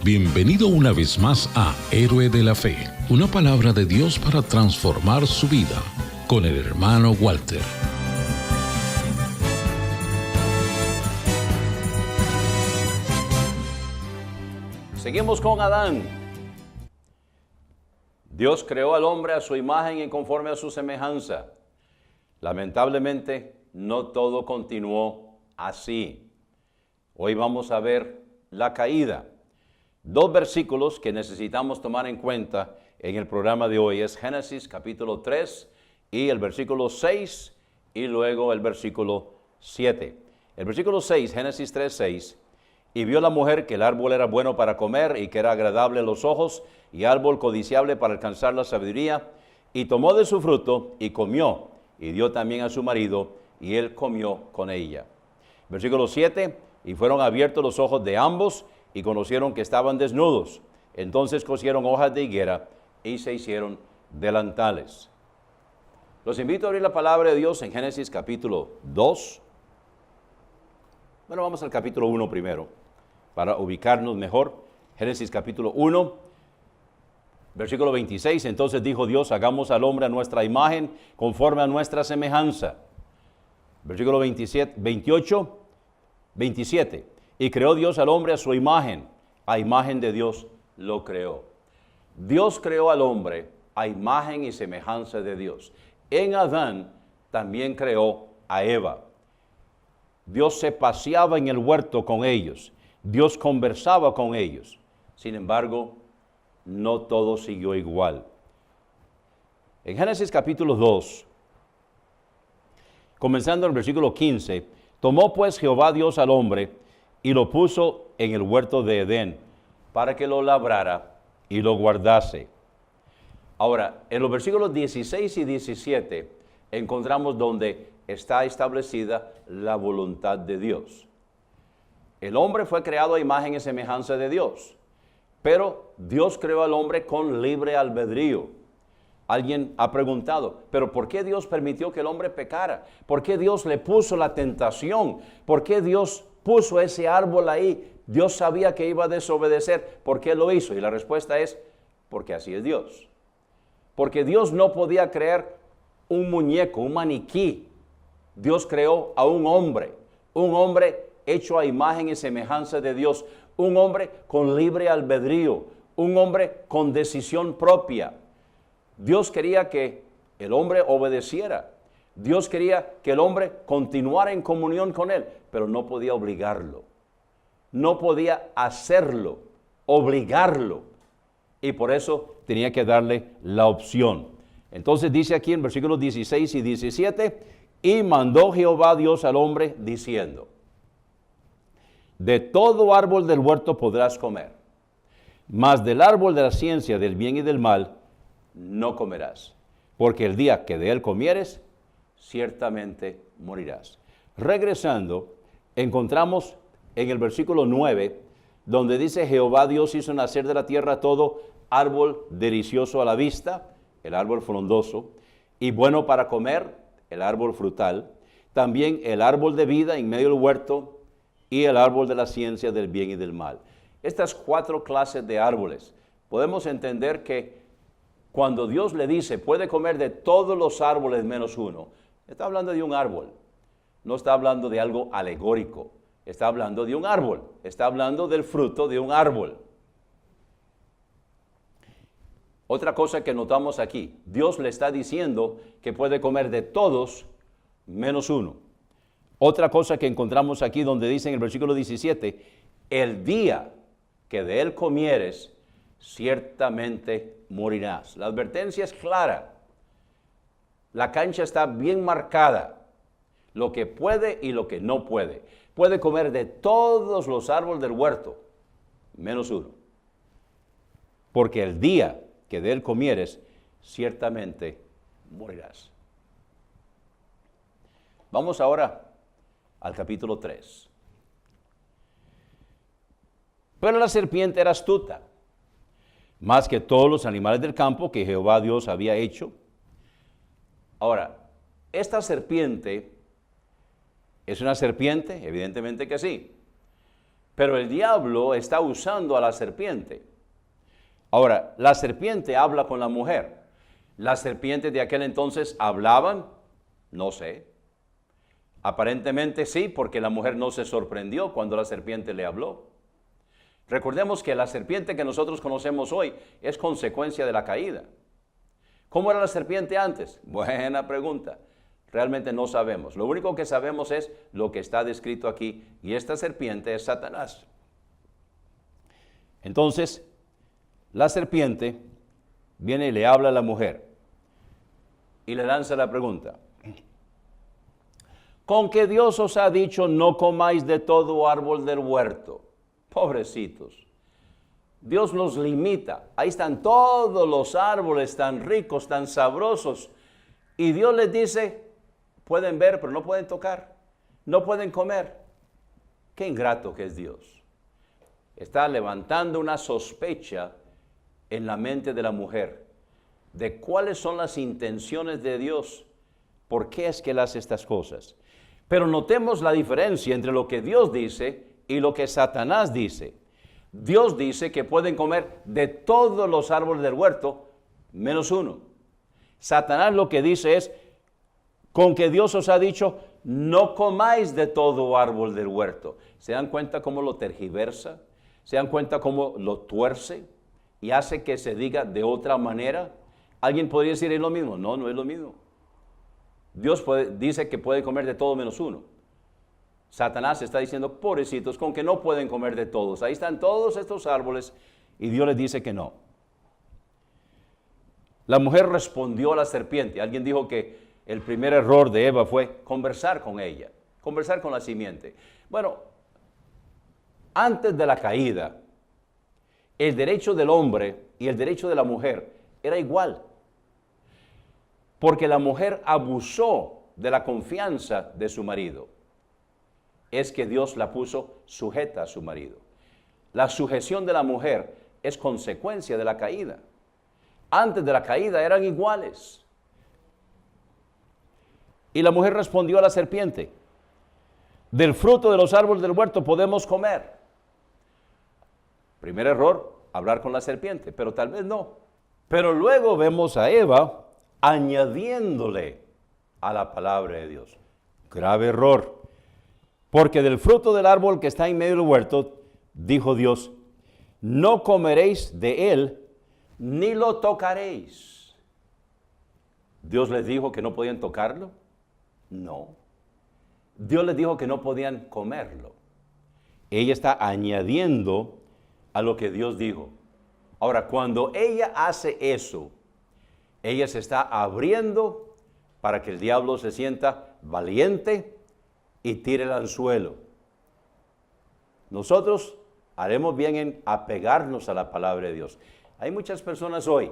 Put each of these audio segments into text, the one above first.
Bienvenido una vez más a Héroe de la Fe, una palabra de Dios para transformar su vida, con el hermano Walter. Seguimos con Adán. Dios creó al hombre a su imagen y conforme a su semejanza. Lamentablemente, no todo continuó así. Hoy vamos a ver la caída. Dos versículos que necesitamos tomar en cuenta en el programa de hoy es Génesis capítulo 3 y el versículo 6 y luego el versículo 7. El versículo 6, Génesis 3, 6. Y vio la mujer que el árbol era bueno para comer y que era agradable a los ojos y árbol codiciable para alcanzar la sabiduría, y tomó de su fruto y comió, y dio también a su marido, y él comió con ella. Versículo 7, y fueron abiertos los ojos de ambos, y conocieron que estaban desnudos. Entonces cosieron hojas de higuera y se hicieron delantales. Los invito a abrir la palabra de Dios en Génesis capítulo 2. Bueno, vamos al capítulo 1 primero, para ubicarnos mejor. Génesis capítulo 1, versículo 26. Entonces dijo Dios, hagamos al hombre a nuestra imagen, conforme a nuestra semejanza. Versículo 28, 27. Y creó Dios al hombre a su imagen, a imagen de Dios lo creó. Dios creó al hombre a imagen y semejanza de Dios. En Adán también creó a Eva. Dios se paseaba en el huerto con ellos. Dios conversaba con ellos. Sin embargo, no todo siguió igual. En Génesis capítulo 2, comenzando en el versículo 15, tomó pues Jehová Dios al hombre y lo puso en el huerto de Edén para que lo labrara y lo guardase. Ahora, en los versículos 16 y 17 encontramos donde está establecida la voluntad de Dios. El hombre fue creado a imagen y semejanza de Dios, pero Dios creó al hombre con libre albedrío. Alguien ha preguntado, ¿pero por qué Dios permitió que el hombre pecara? ¿Por qué Dios le puso la tentación? ¿Por qué Dios puso ese árbol ahí? Dios sabía que iba a desobedecer. ¿Por qué lo hizo? Y la respuesta es, porque así es Dios. Porque Dios no podía crear un muñeco, un maniquí. Dios creó a un hombre hecho a imagen y semejanza de Dios, un hombre con libre albedrío, un hombre con decisión propia. Dios quería que el hombre obedeciera. Dios quería que el hombre continuara en comunión con él, pero no podía obligarlo. No podía hacerlo, obligarlo. Y por eso tenía que darle la opción. Entonces dice aquí en versículos 16 y 17, y mandó Jehová Dios al hombre diciendo, de todo árbol del huerto podrás comer, mas del árbol de la ciencia del bien y del mal no comerás, porque el día que de él comieres, ciertamente morirás. Regresando, encontramos en el versículo 9, donde dice, Jehová Dios hizo nacer de la tierra todo árbol delicioso a la vista, el árbol frondoso, y bueno para comer, el árbol frutal, también el árbol de vida en medio del huerto, y el árbol de la ciencia del bien y del mal. Estas 4 clases de árboles, podemos entender que cuando Dios le dice, puede comer de todos los árboles menos uno, está hablando de un árbol, no está hablando de algo alegórico, está hablando de un árbol, está hablando del fruto de un árbol. Otra cosa que notamos aquí, Dios le está diciendo que puede comer de todos menos uno. Otra cosa que encontramos aquí donde dice en el versículo 17, el día que de él comieres, ciertamente morirás. La advertencia es clara. La cancha está bien marcada. Lo que puede y lo que no puede. Puede comer de todos los árboles del huerto, menos uno. Porque el día que de él comieres, ciertamente morirás. Vamos ahora al capítulo 3. Pero la serpiente era astuta, más que todos los animales del campo que Jehová Dios había hecho. Ahora, esta serpiente, ¿es una serpiente? Evidentemente que sí. Pero el diablo está usando a la serpiente. Ahora, la serpiente habla con la mujer. ¿Las serpientes de aquel entonces hablaban? No sé. Aparentemente sí, porque la mujer no se sorprendió cuando la serpiente le habló. Recordemos que la serpiente que nosotros conocemos hoy es consecuencia de la caída. ¿Cómo era la serpiente antes? Buena pregunta. Realmente no sabemos. Lo único que sabemos es lo que está descrito aquí, y esta serpiente es Satanás. Entonces, la serpiente viene y le habla a la mujer y le lanza la pregunta: ¿con qué Dios os ha dicho no comáis de todo árbol del huerto? Pobrecitos. Dios los limita. Ahí están todos los árboles tan ricos, tan sabrosos. Y Dios les dice, pueden ver, pero no pueden tocar. No pueden comer. Qué ingrato que es Dios. Está levantando una sospecha en la mente de la mujer de cuáles son las intenciones de Dios. ¿Por qué es que Él hace estas cosas? Pero notemos la diferencia entre lo que Dios dice y lo que Satanás dice. Dios dice que pueden comer de todos los árboles del huerto, menos uno. Satanás lo que dice es, con que Dios os ha dicho, no comáis de todo árbol del huerto. ¿Se dan cuenta cómo lo tergiversa? ¿Se dan cuenta cómo lo tuerce y hace que se diga de otra manera? ¿Alguien podría decir, es lo mismo? No, no es lo mismo. Dios dice que puede comer de todo menos uno. Satanás está diciendo, pobrecitos, con que no pueden comer de todos. Ahí están todos estos árboles y Dios les dice que no. La mujer respondió a la serpiente. Alguien dijo que el primer error de Eva fue conversar con ella, conversar con la simiente. Bueno, antes de la caída, el derecho del hombre y el derecho de la mujer era igual. Porque la mujer abusó de la confianza de su marido. Es que Dios la puso sujeta a su marido. La sujeción de la mujer es consecuencia de la caída. Antes de la caída eran iguales. Y la mujer respondió a la serpiente, del fruto de los árboles del huerto podemos comer. Primer error, hablar con la serpiente, pero tal vez no. Pero luego vemos a Eva añadiéndole a la palabra de Dios. Grave error. Porque del fruto del árbol que está en medio del huerto, dijo Dios, no comeréis de él, ni lo tocaréis. ¿Dios les dijo que no podían tocarlo? No. Dios les dijo que no podían comerlo. Ella está añadiendo a lo que Dios dijo. Ahora, cuando ella hace eso, ella se está abriendo para que el diablo se sienta valiente y tire el anzuelo. Nosotros haremos bien en apegarnos a la palabra de Dios. Hay muchas personas hoy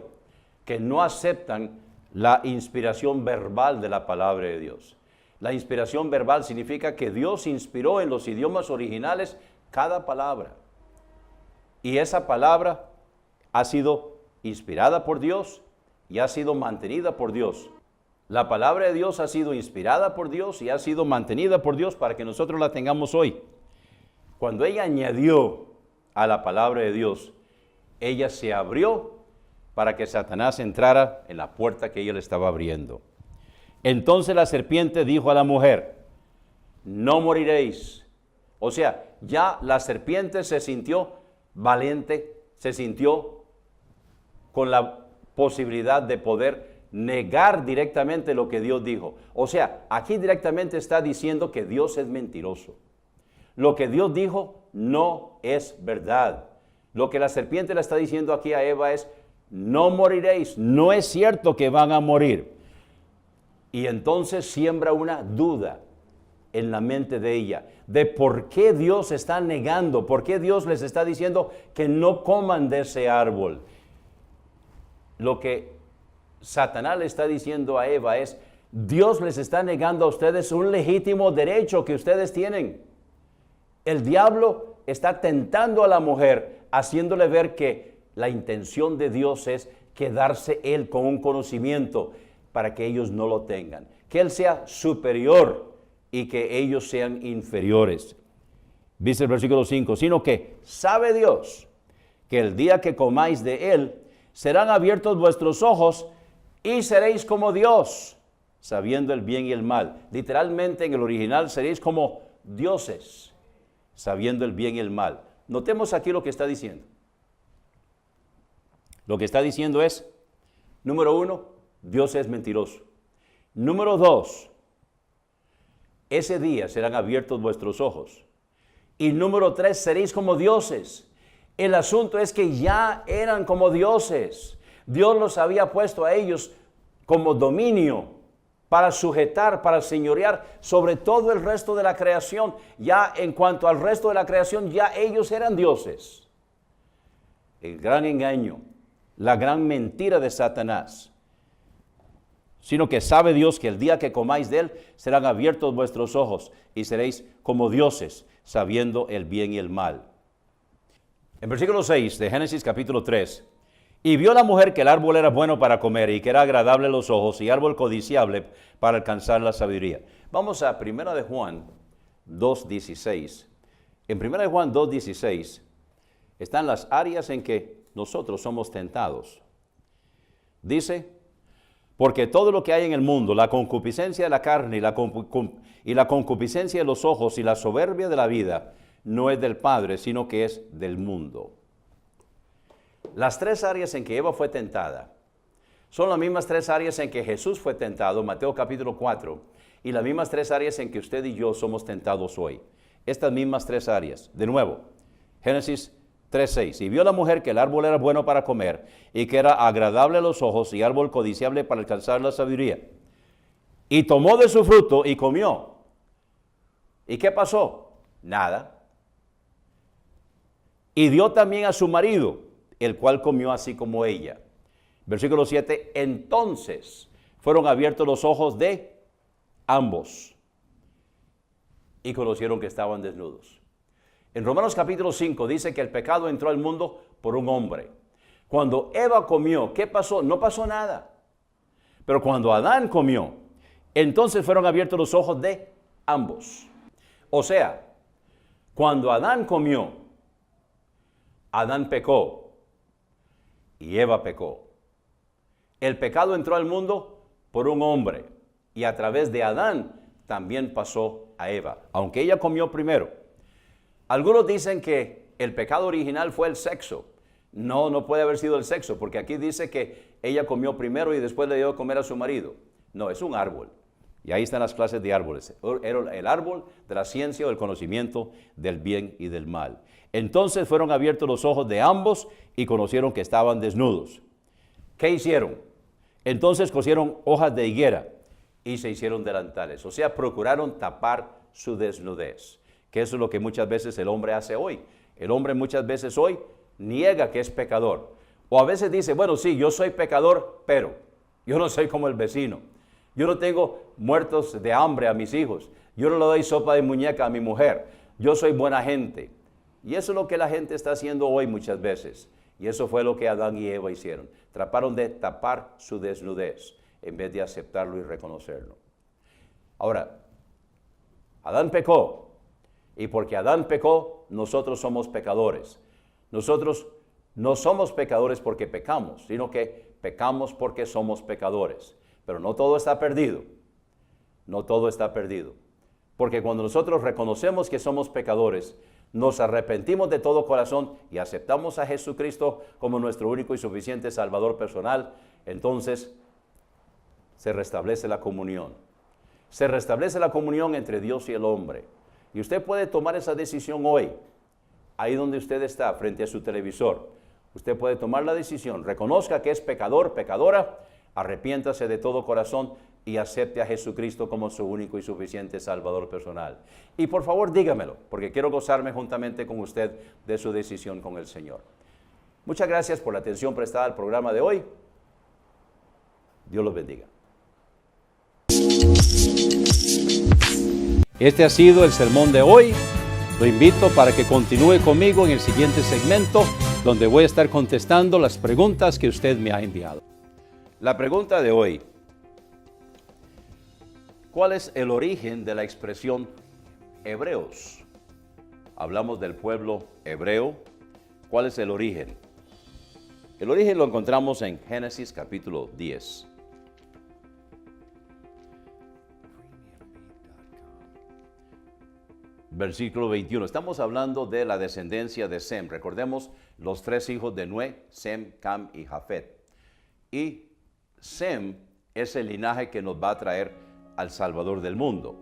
que no aceptan la inspiración verbal de la palabra de Dios. La inspiración verbal significa que Dios inspiró en los idiomas originales cada palabra. Y esa palabra ha sido inspirada por Dios y ha sido mantenida por Dios. La palabra de Dios ha sido inspirada por Dios y ha sido mantenida por Dios para que nosotros la tengamos hoy. Cuando ella añadió a la palabra de Dios, ella se abrió para que Satanás entrara en la puerta que ella le estaba abriendo. Entonces la serpiente dijo a la mujer, no moriréis. O sea, ya la serpiente se sintió valiente, se sintió con la posibilidad de poder negar directamente lo que Dios dijo. O sea, aquí directamente está diciendo que Dios es mentiroso. Lo que Dios dijo no es verdad. Lo que la serpiente le está diciendo aquí a Eva es, no moriréis, no es cierto que van a morir. Y entonces siembra una duda en la mente de ella, de por qué Dios está negando, por qué Dios les está diciendo que no coman de ese árbol. Lo que Satanás le está diciendo a Eva es, Dios les está negando a ustedes un legítimo derecho que ustedes tienen. El diablo está tentando a la mujer, haciéndole ver que la intención de Dios es quedarse él con un conocimiento para que ellos no lo tengan. Que él sea superior y que ellos sean inferiores. Dice el versículo 5, sino que sabe Dios que el día que comáis de él, serán abiertos vuestros ojos y seréis como Dios, sabiendo el bien y el mal. Literalmente en el original seréis como dioses, sabiendo el bien y el mal. Notemos aquí lo que está diciendo. Lo que está diciendo es, número 1, Dios es mentiroso. Número 2, ese día serán abiertos vuestros ojos. Y número 3, seréis como dioses. El asunto es que ya eran como dioses. Dios los había puesto a ellos como dominio para sujetar, para señorear sobre todo el resto de la creación. Ya en cuanto al resto de la creación, ya ellos eran dioses. El gran engaño, la gran mentira de Satanás. Sino que sabe Dios que el día que comáis de él, serán abiertos vuestros ojos y seréis como dioses, sabiendo el bien y el mal. En versículo 6 de Génesis capítulo 3, y vio la mujer que el árbol era bueno para comer y que era agradable a los ojos y árbol codiciable para alcanzar la sabiduría. Vamos a 1 de Juan 2:16. En 1 de Juan 2:16 están las áreas en que nosotros somos tentados. Dice, porque todo lo que hay en el mundo, la concupiscencia de la carne y la concupiscencia de los ojos y la soberbia de la vida, no es del Padre, sino que es del mundo. Las 3 áreas en que Eva fue tentada son las mismas 3 áreas en que Jesús fue tentado, Mateo capítulo 4, y las mismas 3 áreas en que usted y yo somos tentados hoy. Estas mismas 3 áreas. De nuevo, Génesis 3:6. Y vio la mujer que el árbol era bueno para comer y que era agradable a los ojos y árbol codiciable para alcanzar la sabiduría. Y tomó de su fruto y comió. ¿Y qué pasó? Nada. Y dio también a su marido, el cual comió así como ella. Versículo 7, entonces fueron abiertos los ojos de ambos y conocieron que estaban desnudos. En Romanos capítulo 5 dice que el pecado entró al mundo por un hombre. Cuando Eva comió, ¿qué pasó? No pasó nada. Pero cuando Adán comió, entonces fueron abiertos los ojos de ambos. O sea, cuando Adán comió, Adán pecó y Eva pecó. El pecado entró al mundo por un hombre y a través de Adán también pasó a Eva, aunque ella comió primero. Algunos dicen que el pecado original fue el sexo. No puede haber sido el sexo, porque aquí dice que ella comió primero y después le dio de comer a su marido. No, es un árbol. Y ahí están las clases de árboles. Era el árbol de la ciencia o del conocimiento del bien y del mal. Entonces fueron abiertos los ojos de ambos y conocieron que estaban desnudos. ¿Qué hicieron? Entonces cosieron hojas de higuera y se hicieron delantales. O sea, procuraron tapar su desnudez. Que eso es lo que muchas veces el hombre hace hoy. El hombre muchas veces hoy niega que es pecador. O a veces dice, bueno, sí, yo soy pecador, pero yo no soy como el vecino. Yo no tengo muertos de hambre a mis hijos. Yo no le doy sopa de muñeca a mi mujer. Yo soy buena gente. Y eso es lo que la gente está haciendo hoy muchas veces. Y eso fue lo que Adán y Eva hicieron. Trataron de tapar su desnudez en vez de aceptarlo y reconocerlo. Ahora, Adán pecó. Y porque Adán pecó, nosotros somos pecadores. Nosotros no somos pecadores porque pecamos, sino que pecamos porque somos pecadores. Pero no todo está perdido. No todo está perdido. Porque cuando nosotros reconocemos que somos pecadores, nos arrepentimos de todo corazón y aceptamos a Jesucristo como nuestro único y suficiente Salvador personal, entonces se restablece la comunión. Se restablece la comunión entre Dios y el hombre. Y usted puede tomar esa decisión hoy, ahí donde usted está, frente a su televisor. Usted puede tomar la decisión, reconozca que es pecador, pecadora, arrepiéntase de todo corazón y acepte a Jesucristo como su único y suficiente Salvador personal. Y por favor dígamelo, porque quiero gozarme juntamente con usted de su decisión con el Señor. Muchas gracias por la atención prestada al programa de hoy. Dios los bendiga. Este ha sido el sermón de hoy. Lo invito para que continúe conmigo en el siguiente segmento, donde voy a estar contestando las preguntas que usted me ha enviado. La pregunta de hoy: ¿cuál es el origen de la expresión hebreos? hablamos del pueblo hebreo. ¿Cuál es el origen? El origen lo encontramos en Génesis capítulo 10. Versículo 21. Estamos hablando de la descendencia de Sem. Recordemos los 3 hijos de Noé, Sem, Cam y Jafet. Y Sem es el linaje que nos va a traer al Salvador del mundo.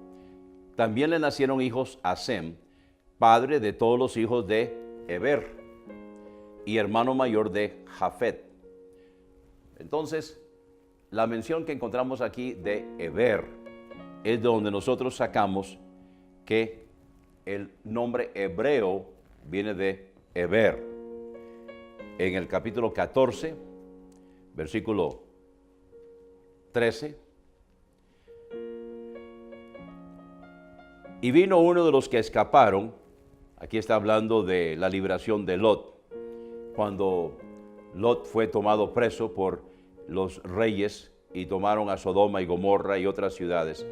También le nacieron hijos a Sem, padre de todos los hijos de Eber y hermano mayor de Jafet. Entonces, la mención que encontramos aquí de Eber es de donde nosotros sacamos que el nombre hebreo viene de Eber. En el capítulo 14, versículo 13. Y vino uno de los que escaparon, aquí está hablando de la liberación de Lot, cuando Lot fue tomado preso por los reyes y tomaron a Sodoma y Gomorra y otras ciudades.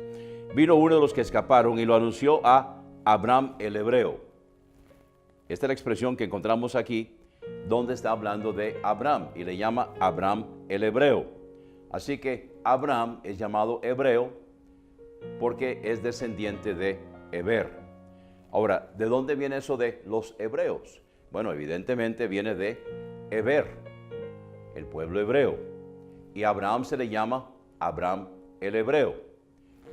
Vino uno de los que escaparon y lo anunció a Abraham el hebreo. Esta es la expresión que encontramos aquí, donde está hablando de Abraham y le llama Abraham el hebreo. Así que Abraham es llamado hebreo porque es descendiente de Eber. Ahora, ¿de dónde viene eso de los hebreos? Bueno, evidentemente viene de Eber, el pueblo hebreo. Y a Abraham se le llama Abraham el hebreo.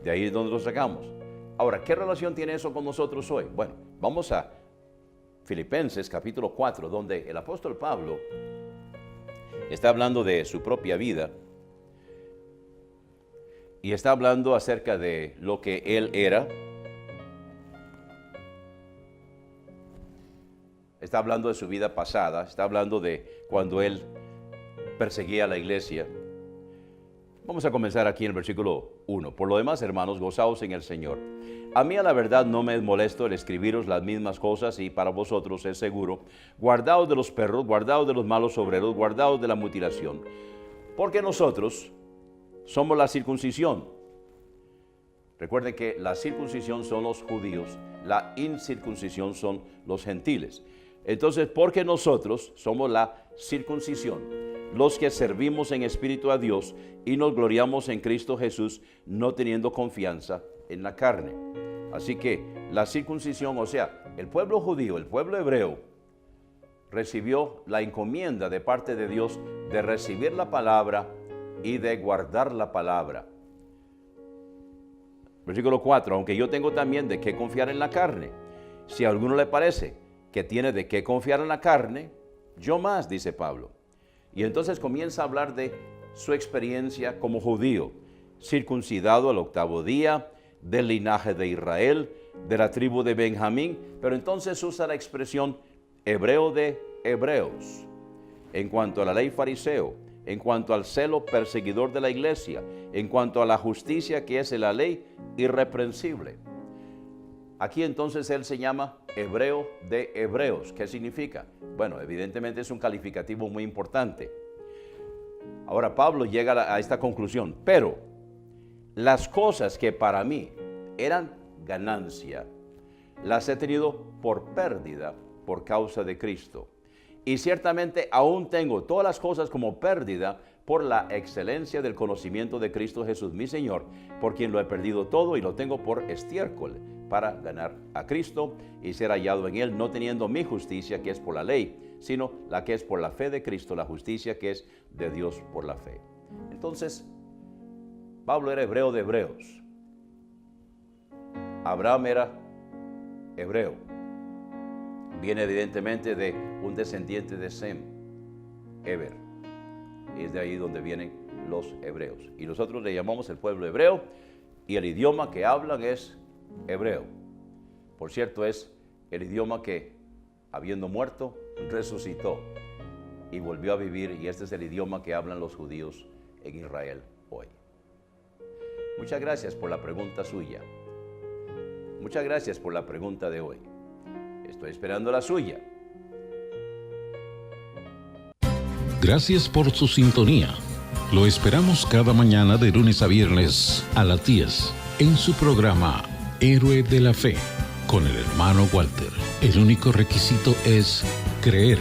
De ahí es donde lo sacamos. Ahora, ¿qué relación tiene eso con nosotros hoy? Bueno, vamos a Filipenses capítulo 4, donde el apóstol Pablo está hablando de su propia vida y está hablando acerca de lo que él era. Está hablando de su vida pasada, está hablando de cuando él perseguía a la iglesia. Vamos a comenzar aquí en el versículo 1. Por lo demás, hermanos, gozaos en el Señor. A mí a la verdad no me es molesto el escribiros las mismas cosas y para vosotros es seguro. Guardaos de los perros, guardaos de los malos obreros, guardaos de la mutilación. Porque nosotros somos la circuncisión. Recuerden que la circuncisión son los judíos, la incircuncisión son los gentiles. Entonces, porque nosotros somos la circuncisión, los que servimos en espíritu a Dios y nos gloriamos en Cristo Jesús, no teniendo confianza en la carne. Así que la circuncisión, o sea, el pueblo judío, el pueblo hebreo, recibió la encomienda de parte de Dios de recibir la palabra y de guardar la palabra. Versículo 4, aunque yo tengo también de qué confiar en la carne. Si a alguno le parece que tiene de qué confiar en la carne, yo más, dice Pablo. Y entonces comienza a hablar de su experiencia como judío, circuncidado al 8º día, del linaje de Israel, de la tribu de Benjamín, pero entonces usa la expresión hebreo de hebreos, en cuanto a la ley fariseo, en cuanto al celo perseguidor de la iglesia, en cuanto a la justicia que es la ley irreprensible. Aquí entonces él se llama hebreo de hebreos. ¿Qué significa? Bueno, evidentemente es un calificativo muy importante. Ahora Pablo llega a esta conclusión, pero las cosas que para mí eran ganancia, las he tenido por pérdida por causa de Cristo. Y ciertamente aún tengo todas las cosas como pérdida por la excelencia del conocimiento de Cristo Jesús, mi Señor, por quien lo he perdido todo y lo tengo por estiércol para ganar a Cristo y ser hallado en Él, no teniendo mi justicia que es por la ley, sino la que es por la fe de Cristo, la justicia que es de Dios por la fe. Entonces, Pablo era hebreo de hebreos. Abraham era hebreo. Viene evidentemente de un descendiente de Sem, Eber. Y es de ahí donde vienen los hebreos. Y nosotros le llamamos el pueblo hebreo y el idioma que hablan es hebreo. Por cierto, es el idioma que, habiendo muerto, resucitó y volvió a vivir. Y este es el idioma que hablan los judíos en Israel hoy. Muchas gracias por la pregunta suya. Muchas gracias por la pregunta de hoy. Estoy esperando la suya. Gracias por su sintonía. Lo esperamos cada mañana de lunes a viernes a las 10 en su programa Héroe de la Fe con el hermano Walter. El único requisito es creer.